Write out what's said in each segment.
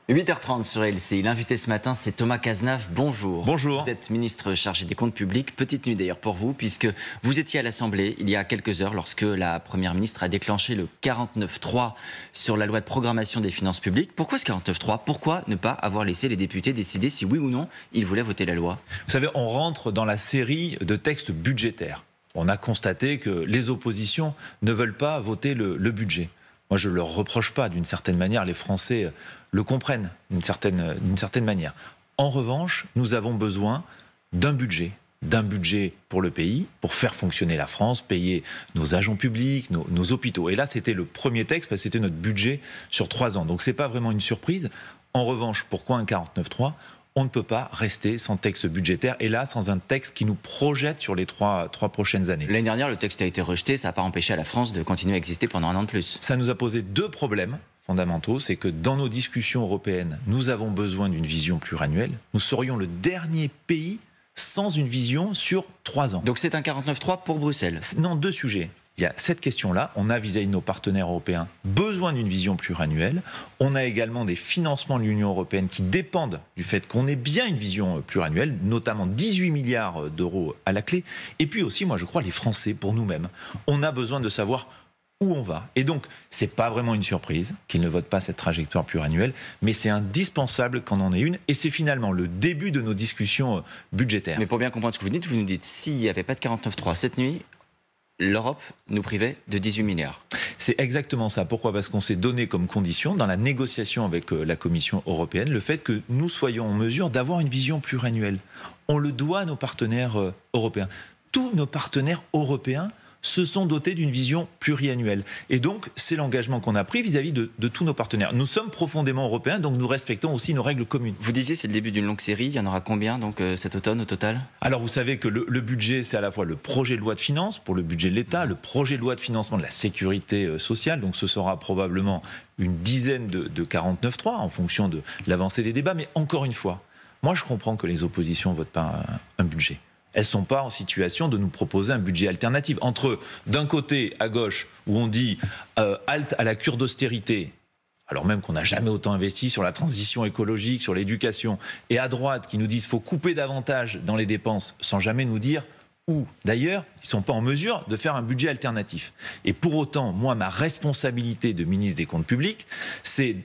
8h30 sur LCI. L'invité ce matin, c'est Thomas Cazenave. Bonjour. Bonjour. Vous êtes ministre chargé des comptes publics. Petite nuit d'ailleurs pour vous, puisque vous étiez à l'Assemblée il y a quelques heures lorsque la Première ministre a déclenché le 49.3 sur la loi de programmation des finances publiques. Pourquoi ce 49.3 ? Pourquoi ne pas avoir laissé les députés décider si oui ou non ils voulaient voter la loi ? Vous savez, on rentre dans la série de textes budgétaires. On a constaté que les oppositions ne veulent pas voter le budget. Moi, je ne leur reproche pas, d'une certaine manière. Les Français le comprennent d'une certaine manière. En revanche, nous avons besoin d'un budget pour le pays, pour faire fonctionner la France, payer nos agents publics, nos hôpitaux. Et là, c'était le premier texte, parce que c'était notre budget sur 3 ans. Donc, ce n'est pas vraiment une surprise. En revanche, pourquoi un 49.3 ? On ne peut pas rester sans texte budgétaire, et là, sans un texte qui nous projette sur les trois prochaines années. L'année dernière, le texte a été rejeté, ça n'a pas empêché à la France de continuer à exister pendant 1 an de plus. Ça nous a posé 2 problèmes fondamentaux. C'est que dans nos discussions européennes, nous avons besoin d'une vision pluriannuelle. Nous serions le dernier pays sans une vision sur 3 ans. Donc c'est un 49.3 pour Bruxelles. Non, 2 sujets. Il y a cette question-là, on a vis-à-vis de nos partenaires européens besoin d'une vision pluriannuelle. On a également des financements de l'Union européenne qui dépendent du fait qu'on ait bien une vision pluriannuelle, notamment 18 milliards d'euros à la clé. Et puis aussi, moi je crois, les Français, pour nous-mêmes, on a besoin de savoir où on va. Et donc, c'est pas vraiment une surprise qu'ils ne votent pas cette trajectoire pluriannuelle, mais c'est indispensable qu'on en ait une, et c'est finalement le début de nos discussions budgétaires. Mais pour bien comprendre ce que vous nous dites, s'il n'y avait pas de 49.3 cette nuit, l'Europe nous privait de 18 milliards. C'est exactement ça. Pourquoi ? Parce qu'on s'est donné comme condition, dans la négociation avec la Commission européenne, le fait que nous soyons en mesure d'avoir une vision pluriannuelle. On le doit à nos partenaires européens. Tous nos partenaires européens se sont dotés d'une vision pluriannuelle. Et donc, c'est l'engagement qu'on a pris vis-à-vis de tous nos partenaires. Nous sommes profondément européens, donc nous respectons aussi nos règles communes. Vous disiez c'est le début d'une longue série, il y en aura combien donc cet automne au total ? Alors vous savez que le budget, c'est à la fois le projet de loi de finances pour le budget de l'État, le projet de loi de financement de la sécurité sociale, donc ce sera probablement une dizaine de 49.3 en fonction de l'avancée des débats. Mais encore une fois, moi je comprends que les oppositions ne votent pas un budget. Elles ne sont pas en situation de nous proposer un budget alternatif. Entre, d'un côté, à gauche, où on dit halte à la cure d'austérité, alors même qu'on n'a jamais autant investi sur la transition écologique, sur l'éducation, et à droite, qui nous disent qu'il faut couper davantage dans les dépenses, sans jamais nous dire où. D'ailleurs, ils ne sont pas en mesure de faire un budget alternatif. Et pour autant, moi, ma responsabilité de ministre des Comptes publics, c'est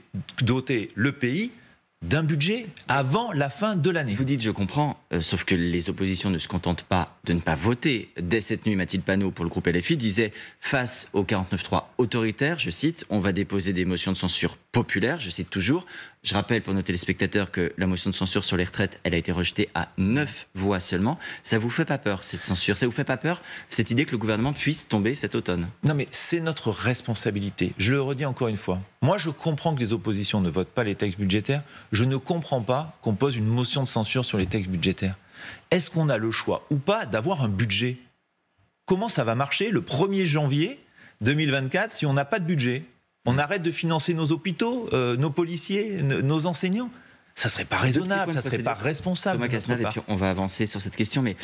doter le pays d'un budget avant la fin de l'année. Vous dites, je comprends, sauf que les oppositions ne se contentent pas de ne pas voter. Dès cette nuit, Mathilde Panot, pour le groupe LFI, disait « Face au 49.3 autoritaire, je cite, on va déposer des motions de censure populaires », je cite toujours. Je rappelle pour nos téléspectateurs que la motion de censure sur les retraites, elle a été rejetée à 9 voix seulement. Ça vous fait pas peur, cette censure ? Ça vous fait pas peur, cette idée que le gouvernement puisse tomber cet automne ? Non mais c'est notre responsabilité. Je le redis encore une fois. Moi, je comprends que les oppositions ne votent pas les textes budgétaires. Je ne comprends pas qu'on pose une motion de censure sur les textes budgétaires. Est-ce qu'on a le choix ou pas d'avoir un budget ? Comment ça va marcher le 1er janvier 2024 si on n'a pas de budget ? On arrête de financer nos hôpitaux, nos policiers, nos enseignants ? Ça serait pas raisonnable, ça serait pas responsable. Thomas Cazenave, et puis on va avancer sur cette question, mais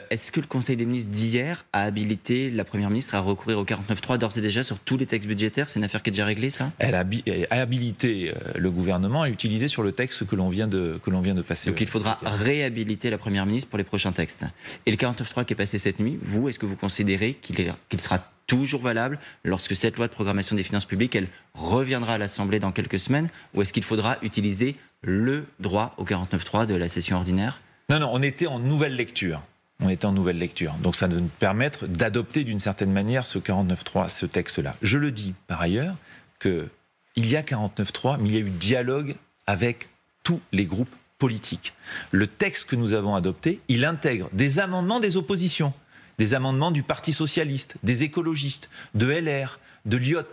est-ce que le Conseil des ministres d'hier a habilité la Première ministre à recourir au 49.3 d'ores et déjà sur tous les textes budgétaires ? C'est une affaire qui est déjà réglée, ça ? Elle a habilité le gouvernement à utiliser sur le texte que l'on vient de passer. Donc il faudra réhabiliter la Première ministre pour les prochains textes. Et le 49.3 qui est passé cette nuit, vous, est-ce que vous considérez qu'il sera toujours valable lorsque cette loi de programmation des finances publiques, elle reviendra à l'Assemblée dans quelques semaines, ou est-ce qu'il faudra utiliser le droit au 49.3 de la session ordinaire ? Non, on était en nouvelle lecture. Donc ça va nous permettre d'adopter d'une certaine manière ce 49.3, ce texte-là. Je le dis par ailleurs qu'il y a 49.3, mais il y a eu dialogue avec tous les groupes politiques. Le texte que nous avons adopté, il intègre des amendements des oppositions. Des amendements du Parti Socialiste, des écologistes, de LR, de l'IOT,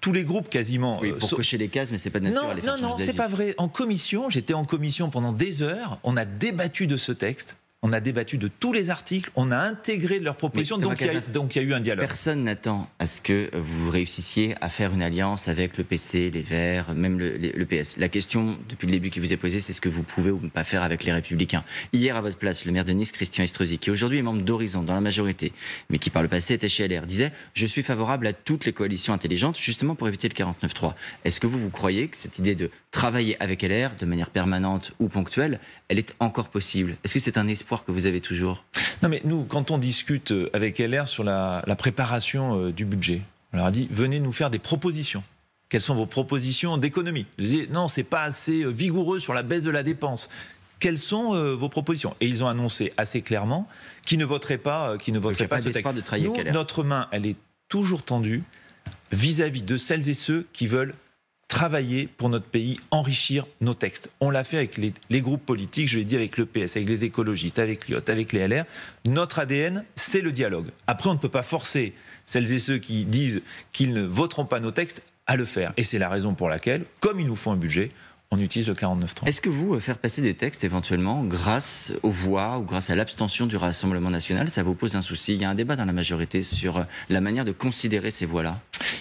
tous les groupes quasiment. Oui, pour cocher les cases, mais c'est pas de nature à les faire changer Non, c'est pas vrai. J'étais en commission pendant des heures, on a débattu de ce texte on a débattu de tous les articles, on a intégré leurs propositions, donc il y a eu un dialogue. Personne n'attend à ce que vous réussissiez à faire une alliance avec le PC, les Verts, même le PS. La question, depuis le début, qui vous est posée, c'est ce que vous pouvez ou ne pas faire avec les Républicains. Hier, à votre place, le maire de Nice, Christian Estrosi, qui aujourd'hui est membre d'Horizon, dans la majorité, mais qui par le passé était chez LR, disait « Je suis favorable à toutes les coalitions intelligentes, justement pour éviter le 49-3 ». Est-ce que vous croyez que cette idée de travailler avec LR, de manière permanente ou ponctuelle, elle est encore possible? Est-ce que c'est un espoir que vous avez toujours? Non, mais nous, quand on discute avec LR sur la préparation du budget, on leur a dit, venez nous faire des propositions. Quelles sont vos propositions d'économie? Je dis, non, c'est pas assez vigoureux sur la baisse de la dépense. Quelles sont vos propositions? Et ils ont annoncé assez clairement qu'ils ne voteraient pas, ce texte. Nous, notre main, elle est toujours tendue vis-à-vis de celles et ceux qui veulent travailler pour notre pays, enrichir nos textes. On l'a fait avec les groupes politiques, je l'ai dit avec le PS, avec les écologistes, avec l'IOT, avec les LR. Notre ADN, c'est le dialogue. Après, on ne peut pas forcer celles et ceux qui disent qu'ils ne voteront pas nos textes à le faire. Et c'est la raison pour laquelle, comme il nous faut un budget, on utilise le 49.3. Est-ce que vous, faire passer des textes éventuellement grâce aux voix ou grâce à l'abstention du Rassemblement national, ça vous pose un souci? Il y a un débat dans la majorité sur la manière de considérer ces voix-là.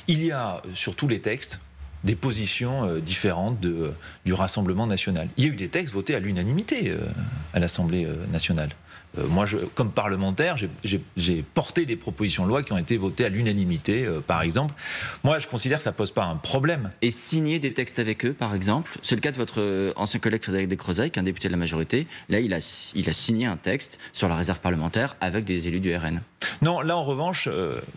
Il y a sur tous les textes des positions différentes du Rassemblement national. Il y a eu des textes votés à l'unanimité à l'Assemblée nationale. Moi, comme parlementaire, j'ai porté des propositions de loi qui ont été votées à l'unanimité, par exemple. Moi, je considère que ça ne pose pas un problème. Et signer des textes avec eux, par exemple? C'est le cas de votre ancien collègue Frédéric Descrozaille, qui est un député de la majorité. Là, il a signé un texte sur la réserve parlementaire avec des élus du RN. Non, là, en revanche,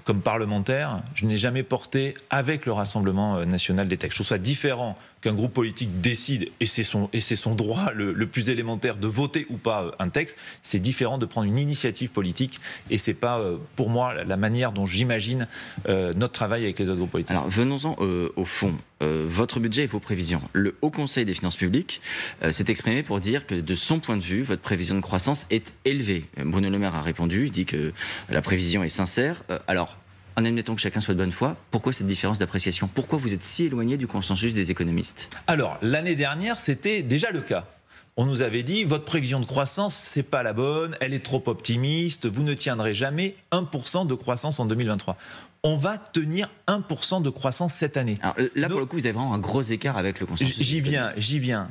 comme parlementaire, je n'ai jamais porté avec le Rassemblement national des textes. Je trouve ça différent qu'un groupe politique décide, et c'est son droit le plus élémentaire de voter ou pas un texte. C'est différent de prendre une initiative politique, et c'est pas pour moi la manière dont j'imagine notre travail avec les autres groupes politiques. Alors venons-en au fond. Votre budget et vos prévisions. Le Haut Conseil des finances publiques s'est exprimé pour dire que de son point de vue, votre prévision de croissance est élevée. Bruno Le Maire a répondu, il dit que la prévision est sincère. Alors, en admettant que chacun soit de bonne foi, pourquoi cette différence d'appréciation? Pourquoi vous êtes si éloigné du consensus des économistes? Alors, l'année dernière, c'était déjà le cas. On nous avait dit, votre prévision de croissance, c'est pas la bonne, elle est trop optimiste, vous ne tiendrez jamais 1% de croissance en 2023. On va tenir 1% de croissance cette année. Alors là, pour le coup, vous avez vraiment un gros écart avec le consensus. J'y viens.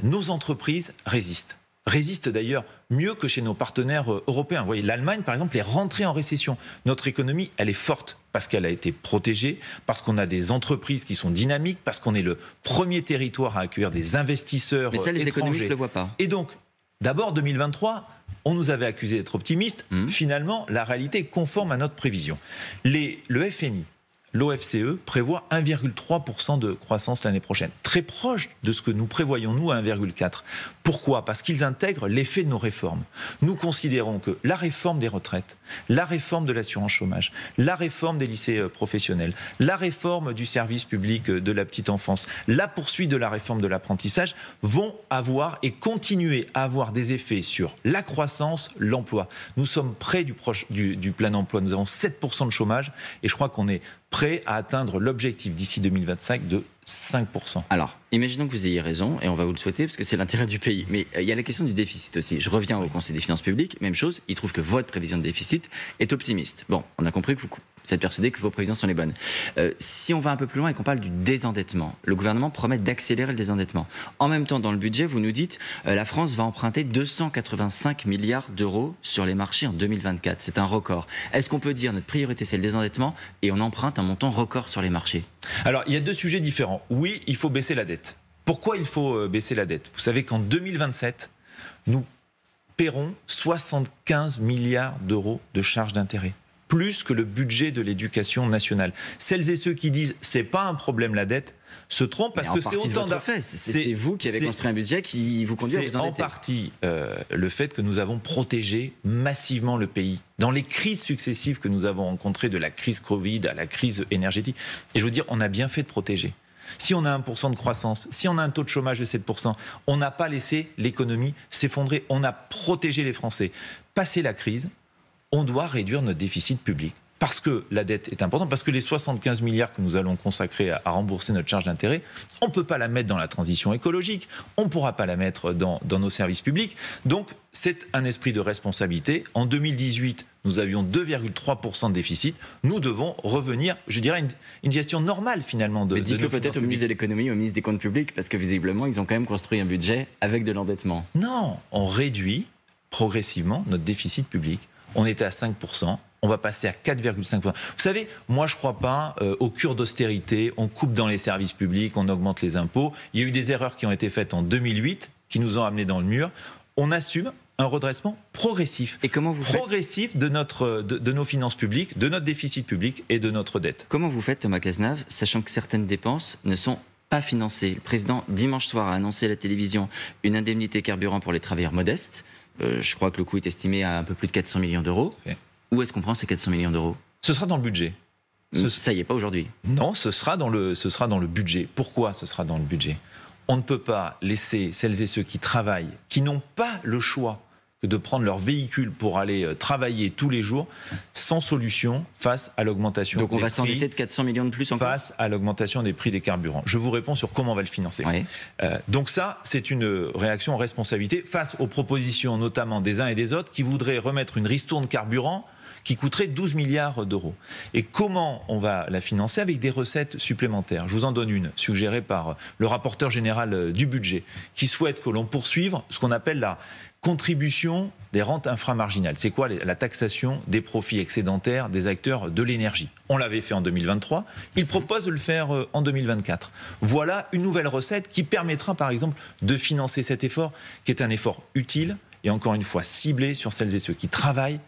Nos entreprises résistent. Résistent d'ailleurs mieux que chez nos partenaires européens. Vous voyez, l'Allemagne, par exemple, est rentrée en récession. Notre économie, elle est forte parce qu'elle a été protégée, parce qu'on a des entreprises qui sont dynamiques, parce qu'on est le premier territoire à accueillir des investisseurs étrangers. Mais ça, les économistes ne le voient pas. Et donc, d'abord, 2023, on nous avait accusé d'être optimistes. Finalement, la réalité est conforme à notre prévision. Le FMI, l'OFCE prévoit 1,3% de croissance l'année prochaine, très proche de ce que nous prévoyons, nous, à 1,4%. Pourquoi? Parce qu'ils intègrent l'effet de nos réformes. Nous considérons que la réforme des retraites, la réforme de l'assurance chômage, la réforme des lycées professionnels, la réforme du service public de la petite enfance, la poursuite de la réforme de l'apprentissage vont avoir et continuer à avoir des effets sur la croissance, l'emploi. Nous sommes près du plein emploi. Nous avons 7% de chômage et je crois qu'on est prêt à atteindre l'objectif d'ici 2025 de 5%. Alors, imaginons que vous ayez raison, et on va vous le souhaiter, parce que c'est l'intérêt du pays. Mais il y a la question du déficit aussi. Je reviens au Conseil des finances publiques, même chose, il trouve que votre prévision de déficit est optimiste. Bon, on a compris que vous êtes persuadé que vos prévisions sont les bonnes. Si on va un peu plus loin et qu'on parle du désendettement, le gouvernement promet d'accélérer le désendettement. En même temps, dans le budget, vous nous dites la France va emprunter 285 milliards d'euros sur les marchés en 2024. C'est un record. Est-ce qu'on peut dire notre priorité, c'est le désendettement, et on emprunte un montant record sur les marchés? Alors, il y a deux sujets différents. Oui, il faut baisser la dette. Pourquoi il faut baisser la dette? Vous savez qu'en 2027, nous paierons 75 milliards d'euros de charges d'intérêt, plus que le budget de l'éducation nationale. Celles et ceux qui disent « c'est pas un problème la dette », se trompent parce que c'est autant d'argent. C'est vous qui avez construit un budget qui vous conduit à vous endetter. C'est en partie le fait que nous avons protégé massivement le pays dans les crises successives que nous avons rencontrées, de la crise Covid à la crise énergétique. Et je veux dire, on a bien fait de protéger. Si on a 1% de croissance, si on a un taux de chômage de 7%, on n'a pas laissé l'économie s'effondrer. On a protégé les Français. Passé la crise, on doit réduire notre déficit public. parce que la dette est importante, parce que les 75 milliards que nous allons consacrer à rembourser notre charge d'intérêt, on ne peut pas la mettre dans la transition écologique, on ne pourra pas la mettre dans nos services publics. Donc, c'est un esprit de responsabilité. En 2018, nous avions 2,3% de déficit. Nous devons revenir, je dirais, une gestion normale, finalement, Mais dites-le peut-être au ministre de l'économie, au ministre des comptes publics, parce que visiblement, ils ont quand même construit un budget avec de l'endettement. Non, on réduit progressivement notre déficit public. On était à 5%. On va passer à 4,5%. Vous savez, moi je ne crois pas aux cures d'austérité, on coupe dans les services publics, on augmente les impôts. Il y a eu des erreurs qui ont été faites en 2008, qui nous ont amenés dans le mur. On assume un redressement progressif. Et comment vous progressif faites de nos finances publiques, de notre déficit public et de notre dette. Comment vous faites, Thomas Cazenave, sachant que certaines dépenses ne sont pas financées? Le président, dimanche soir, a annoncé à la télévision une indemnité carburant pour les travailleurs modestes. Je crois que le coût est estimé à un peu plus de 400 millions d'euros. Où est-ce qu'on prend ces 400 millions d'euros? Ce sera dans le budget. Ça y est, pas aujourd'hui. Non, ce sera dans le budget. Pourquoi ce sera dans le budget? On ne peut pas laisser celles et ceux qui travaillent, qui n'ont pas le choix que de prendre leur véhicule pour aller travailler tous les jours, sans solution face à l'augmentation des prix. Donc on va s'endetter de 400 millions de plus encore? Face à l'augmentation des prix des carburants. Je vous réponds sur comment on va le financer. Oui. Donc ça, c'est une réaction en responsabilité face aux propositions notamment des uns et des autres qui voudraient remettre une ristourne carburant qui coûterait 12 milliards d'euros. Et comment on va la financer? Avec des recettes supplémentaires. Je vous en donne une, suggérée par le rapporteur général du budget, qui souhaite que l'on poursuive ce qu'on appelle la contribution des rentes inframarginales. C'est quoi la taxation des profits excédentaires des acteurs de l'énergie? On l'avait fait en 2023, il propose de le faire en 2024. Voilà une nouvelle recette qui permettra par exemple de financer cet effort, qui est un effort utile et encore une fois ciblé sur celles et ceux qui travaillent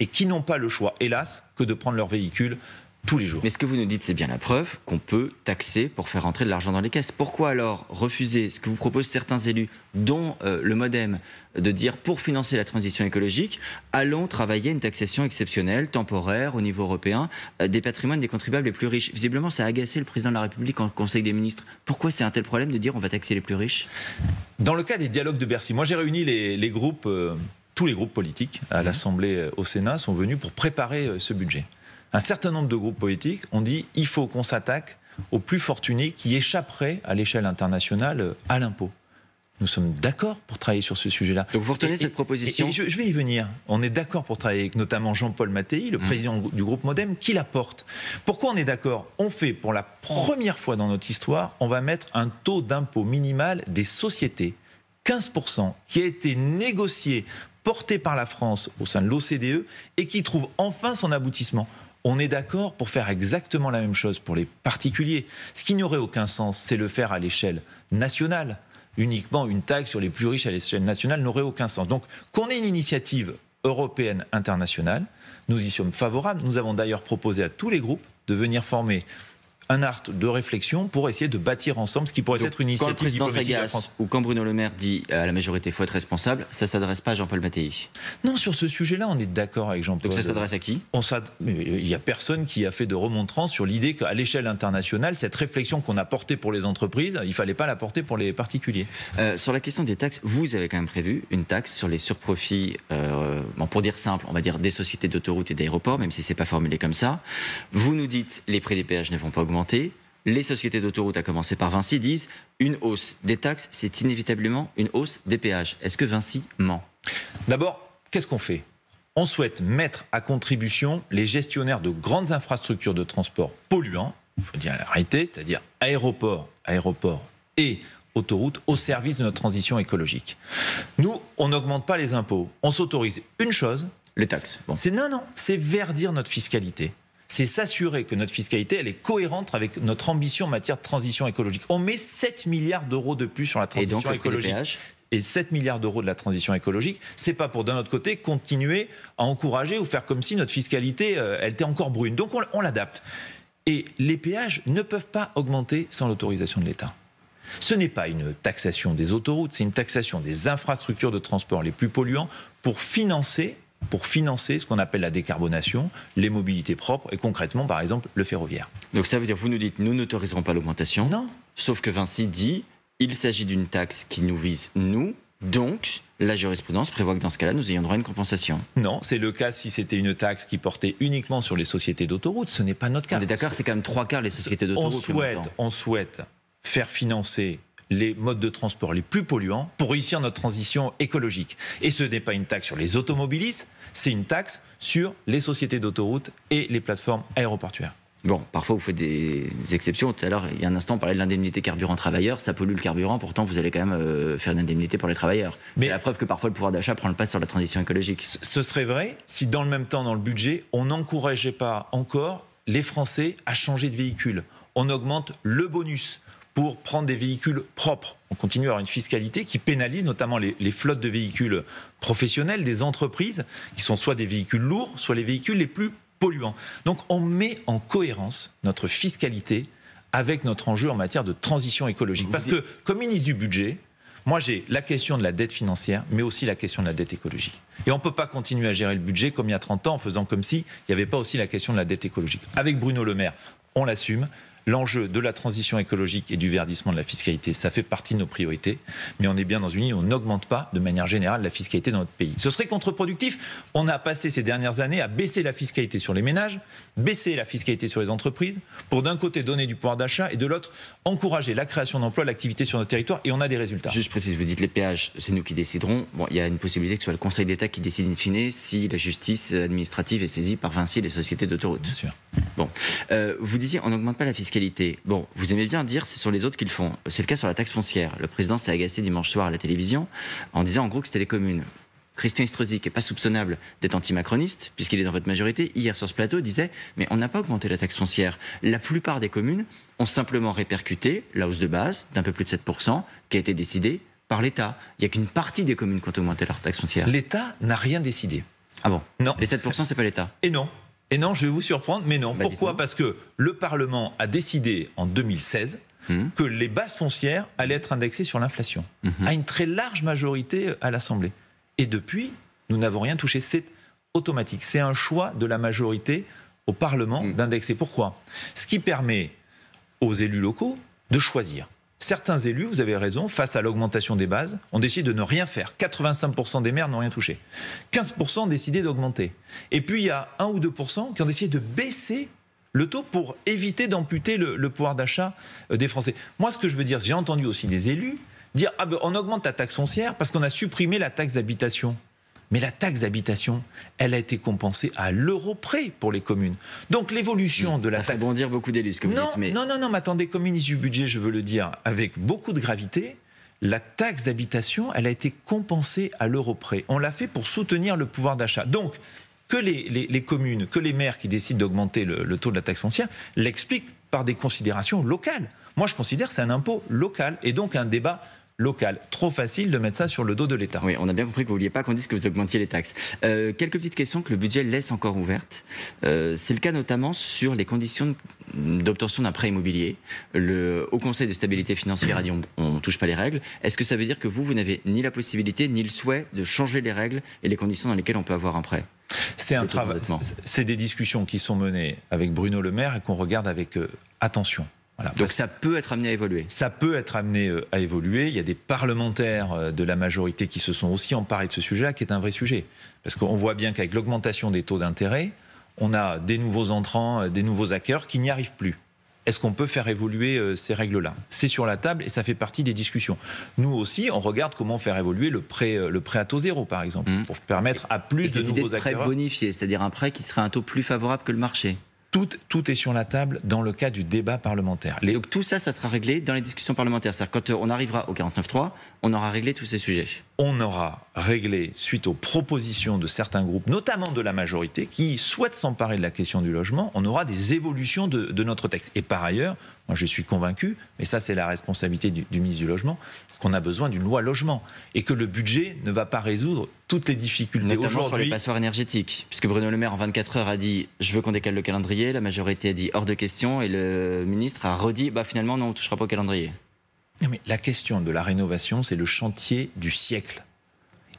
et qui n'ont pas le choix, hélas, que de prendre leur véhicule tous les jours. Mais ce que vous nous dites, c'est bien la preuve qu'on peut taxer pour faire rentrer de l'argent dans les caisses. Pourquoi alors refuser ce que vous proposent certains élus, dont le MoDem, de dire pour financer la transition écologique, allons travailler une taxation exceptionnelle, temporaire, au niveau européen, des patrimoines des contribuables les plus riches? Visiblement, ça a agacé le président de la République en Conseil des ministres. Pourquoi c'est un tel problème de dire on va taxer les plus riches? Dans le cas des dialogues de Bercy, moi j'ai réuni les groupes... Tous les groupes politiques à l'Assemblée, au Sénat, sont venus pour préparer ce budget. Un certain nombre de groupes politiques ont dit il faut qu'on s'attaque aux plus fortunés qui échapperaient à l'échelle internationale à l'impôt. Nous sommes d'accord pour travailler sur ce sujet-là. Donc vous retenez cette proposition? Je vais y venir. On est d'accord pour travailler avec notamment Jean-Paul Mattei, le président du groupe MoDem, qui la porte. Pourquoi on est d'accord? On fait, pour la première fois dans notre histoire, on va mettre un taux d'impôt minimal des sociétés, 15%, qui a été négocié, porté par la France au sein de l'OCDE et qui trouve enfin son aboutissement. On est d'accord pour faire exactement la même chose pour les particuliers. Ce qui n'aurait aucun sens, c'est le faire à l'échelle nationale. Uniquement une taxe sur les plus riches à l'échelle nationale n'aurait aucun sens. Donc qu'on ait une initiative européenne internationale, nous y sommes favorables. Nous avons d'ailleurs proposé à tous les groupes de venir former un art de réflexion pour essayer de bâtir ensemble ce qui pourrait être une initiative diplomatique de la France. Ou quand Bruno Le Maire dit à la majorité, il faut être responsable, ça ne s'adresse pas à Jean-Paul Mattei? Non, sur ce sujet-là, on est d'accord avec Jean-Paul. Donc ça s'adresse à qui? Il n'y a personne qui a fait de remontrance sur l'idée qu'à l'échelle internationale, cette réflexion qu'on a portée pour les entreprises, il ne fallait pas la porter pour les particuliers. Sur la question des taxes, vous avez quand même prévu une taxe sur les surprofits, pour dire simple, on va dire des sociétés d'autoroutes et d'aéroports, même si ce n'est pas formulé comme ça. Vous nous dites les prix des péages ne vont pas augmenter. Les sociétés d'autoroutes, à commencer par Vinci, disent une hausse des taxes, c'est inévitablement une hausse des péages. Est-ce que Vinci ment? D'abord, qu'est-ce qu'on fait? On souhaite mettre à contribution les gestionnaires de grandes infrastructures de transport polluants, il faut dire la réalité, c'est-à-dire aéroports et autoroutes, au service de notre transition écologique. Nous, on n'augmente pas les impôts. On s'autorise une chose. Les taxes. Bon. C'est verdir notre fiscalité. C'est s'assurer que notre fiscalité, elle est cohérente avec notre ambition en matière de transition écologique. On met 7 milliards d'euros de plus sur la transition écologique. Et 7 milliards d'euros de la transition écologique, c'est pas pour, d'un autre côté, continuer à encourager ou faire comme si notre fiscalité, elle était encore brune. Donc on l'adapte. Et les péages ne peuvent pas augmenter sans l'autorisation de l'État. Ce n'est pas une taxation des autoroutes, c'est une taxation des infrastructures de transport les plus polluants pour financer ce qu'on appelle la décarbonation, les mobilités propres et concrètement, par exemple, le ferroviaire. Donc ça veut dire, vous nous dites, nous n'autoriserons pas l'augmentation. Non. Sauf que Vinci dit, il s'agit d'une taxe qui nous vise, nous, donc la jurisprudence prévoit que dans ce cas-là, nous ayons droit à une compensation. Non, c'est le cas si c'était une taxe qui portait uniquement sur les sociétés d'autoroutes. Ce n'est pas notre cas. On est d'accord, c'est quand même 3/4 les sociétés d'autoroutes. On souhaite faire financer les modes de transport les plus polluants pour réussir notre transition écologique. Et ce n'est pas une taxe sur les automobilistes, c'est une taxe sur les sociétés d'autoroutes et les plateformes aéroportuaires. Bon, parfois vous faites des exceptions. Tout à l'heure, il y a un instant, on parlait de l'indemnité carburant travailleur. Ça pollue le carburant, pourtant vous allez quand même faire une indemnité pour les travailleurs. C'est la preuve que parfois le pouvoir d'achat prend le pas sur la transition écologique. Ce serait vrai si dans le même temps, dans le budget, on n'encourageait pas encore les Français à changer de véhicule. On augmente le bonus pour prendre des véhicules propres. On continue à avoir une fiscalité qui pénalise notamment les flottes de véhicules professionnels, des entreprises, qui sont soit des véhicules lourds, soit les véhicules les plus polluants. Donc on met en cohérence notre fiscalité avec notre enjeu en matière de transition écologique. Parce que comme ministre du budget, moi j'ai la question de la dette financière, mais aussi la question de la dette écologique. Et on ne peut pas continuer à gérer le budget comme il y a 30 ans en faisant comme si il n'y avait pas aussi la question de la dette écologique. Avec Bruno Le Maire, on l'assume. L'enjeu de la transition écologique et du verdissement de la fiscalité, ça fait partie de nos priorités. Mais on est bien dans une ligne où on n'augmente pas de manière générale la fiscalité dans notre pays. Ce serait contre-productif. On a passé ces dernières années à baisser la fiscalité sur les ménages, baisser la fiscalité sur les entreprises, pour d'un côté donner du pouvoir d'achat et de l'autre encourager la création d'emplois, l'activité sur notre territoire, et on a des résultats. Juste précise, vous dites les péages, c'est nous qui déciderons. Bon, il y a une possibilité que ce soit le Conseil d'État qui décide in fine si la justice administrative est saisie par Vinci et les sociétés d'autoroutes. Bien sûr. Bon, vous disiez on n'augmente pas la fiscalité. Bon, vous aimez bien dire c'est sur les autres qu'ils le font. C'est le cas sur la taxe foncière. Le président s'est agacé dimanche soir à la télévision en disant en gros que c'était les communes. Christian Estrosi, qui n'est pas soupçonnable d'être anti-macroniste, puisqu'il est dans votre majorité, hier sur ce plateau, disait « Mais on n'a pas augmenté la taxe foncière. La plupart des communes ont simplement répercuté la hausse de base d'un peu plus de 7%, qui a été décidée par l'État. Il n'y a qu'une partie des communes qui ont augmenté leur taxe foncière. » L'État n'a rien décidé. Ah bon? Non. Les 7%, c'est pas l'État? Et non. Et non, je vais vous surprendre, mais non. Pourquoi? Parce que le Parlement a décidé en 2016 que les bases foncières allaient être indexées sur l'inflation, à une très large majorité à l'Assemblée. Et depuis, nous n'avons rien touché. C'est automatique. C'est un choix de la majorité au Parlement d'indexer. Pourquoi? Ce qui permet aux élus locaux de choisir. Certains élus, vous avez raison, face à l'augmentation des bases, ont décidé de ne rien faire. 85% des maires n'ont rien touché. 15% ont décidé d'augmenter. Et puis il y a 1 ou 2% qui ont décidé de baisser le taux pour éviter d'amputer le pouvoir d'achat des Français. Moi, ce que je veux dire, j'ai entendu aussi des élus dire « Ah ben, on augmente la taxe foncière parce qu'on a supprimé la taxe d'habitation ». Mais la taxe d'habitation, elle a été compensée à l'euro près pour les communes. Donc l'évolution de la taxe... Ça fait bondir beaucoup d'élus, ce que vous dites. Mais... Non, mais attendez, comme ministre du budget, je veux le dire avec beaucoup de gravité, la taxe d'habitation, elle a été compensée à l'euro près. On l'a fait pour soutenir le pouvoir d'achat. Donc, que les communes, que les maires qui décident d'augmenter le taux de la taxe foncière, l'expliquent par des considérations locales. Moi, je considère que c'est un impôt local et donc un débat local. Trop facile de mettre ça sur le dos de l'État. Oui, on a bien compris que vous ne vouliez pas qu'on dise que vous augmentiez les taxes. Quelques petites questions que le budget laisse encore ouvertes. C'est le cas notamment sur les conditions d'obtention d'un prêt immobilier. Le Haut Conseil de stabilité financière a dit on ne touche pas les règles. Est-ce que ça veut dire que vous n'avez ni la possibilité ni le souhait de changer les règles et les conditions dans lesquelles on peut avoir un prêt? C'est un travail. C'est des discussions qui sont menées avec Bruno Le Maire et qu'on regarde avec attention. Voilà. Donc ça peut être amené à évoluer. Ça peut être amené à évoluer. Il y a des parlementaires de la majorité qui se sont aussi emparés de ce sujet-là, qui est un vrai sujet. Parce qu'on voit bien qu'avec l'augmentation des taux d'intérêt, on a des nouveaux entrants, des nouveaux hackers qui n'y arrivent plus. Est-ce qu'on peut faire évoluer ces règles-là? C'est sur la table et ça fait partie des discussions. Nous aussi, on regarde comment faire évoluer le prêt à taux zéro, par exemple, pour permettre à plus de nouveaux acteurs... prêt bonifié, c'est-à-dire un prêt qui serait un taux plus favorable que le marché. Tout est sur la table dans le cas du débat parlementaire. Donc tout ça, ça sera réglé dans les discussions parlementaires. C'est-à-dire quand on arrivera au 49.3, on aura réglé tous ces sujets. On aura réglé, suite aux propositions de certains groupes, notamment de la majorité, qui souhaitent s'emparer de la question du logement, on aura des évolutions de notre texte. Et par ailleurs, moi je suis convaincu, mais ça c'est la responsabilité du ministre du Logement, qu'on a besoin d'une loi logement. Et que le budget ne va pas résoudre toutes les difficultés aujourd'hui. Notamment sur les passoires énergétiques. Puisque Bruno Le Maire, en 24 heures, a dit « je veux qu'on décale le calendrier », la majorité a dit « hors de question », et le ministre a redit « finalement, non, on ne touchera pas au calendrier ». Non, mais la question de la rénovation, c'est le chantier du siècle.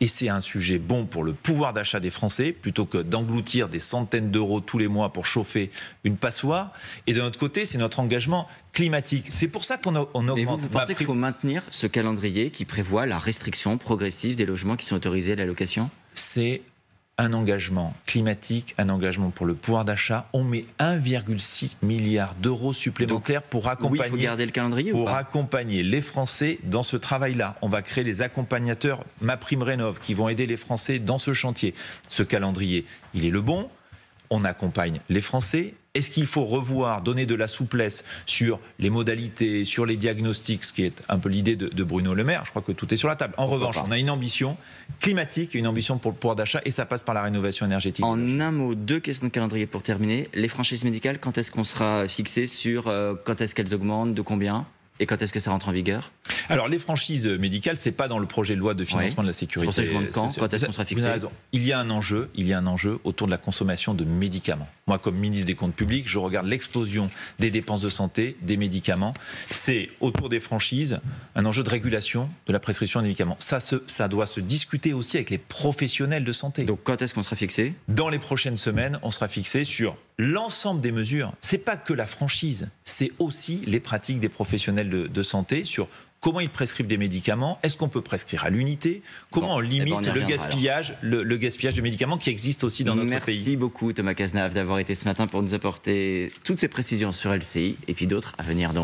Et c'est un sujet bon pour le pouvoir d'achat des Français, plutôt que d'engloutir des centaines d'euros tous les mois pour chauffer une passoire. Et de notre côté, c'est notre engagement climatique. C'est pour ça qu'on augmente. Mais vous pensez qu'il faut maintenir ce calendrier qui prévoit la restriction progressive des logements qui sont autorisés à la location? C'est un engagement climatique, un engagement pour le pouvoir d'achat. On met 1,6 milliard d'euros supplémentaires pour accompagner, oui, il faut garder le calendrier ou pas accompagner les Français dans ce travail-là. On va créer les accompagnateurs MaPrimeRénov' qui vont aider les Français dans ce chantier. Ce calendrier, il est le bon. On accompagne les Français. Est-ce qu'il faut revoir, donner de la souplesse sur les modalités, sur les diagnostics, ce qui est un peu l'idée de Bruno Le Maire? Je crois que tout est sur la table. En revanche, on a une ambition climatique, une ambition pour le pouvoir d'achat, et ça passe par la rénovation énergétique. En un mot, 2 questions de calendrier pour terminer. Les franchises médicales, quand est-ce qu'on sera fixé sur quand est-ce qu'elles augmentent, de combien? Et quand est-ce que ça rentre en vigueur? Alors, les franchises médicales, c'est pas dans le projet de loi de financement de la sécurité. C'est pour ça que je demande quand est-ce qu'on sera fixé? Vous avez raison. Il y a un enjeu autour de la consommation de médicaments. Moi, comme ministre des Comptes publics, je regarde l'explosion des dépenses de santé, des médicaments. C'est autour des franchises un enjeu de régulation de la prescription des médicaments. Ça doit se discuter aussi avec les professionnels de santé. Donc, quand est-ce qu'on sera fixé? Dans les prochaines semaines, on sera fixé sur l'ensemble des mesures. C'est pas que la franchise, c'est aussi les pratiques des professionnels de santé sur comment ils prescrivent des médicaments. Est-ce qu'on peut prescrire à l'unité? Comment on limite le gaspillage de médicaments qui existe aussi dans notre pays? Merci beaucoup Thomas Cazenave d'avoir été ce matin pour nous apporter toutes ces précisions sur LCI et puis d'autres à venir donc.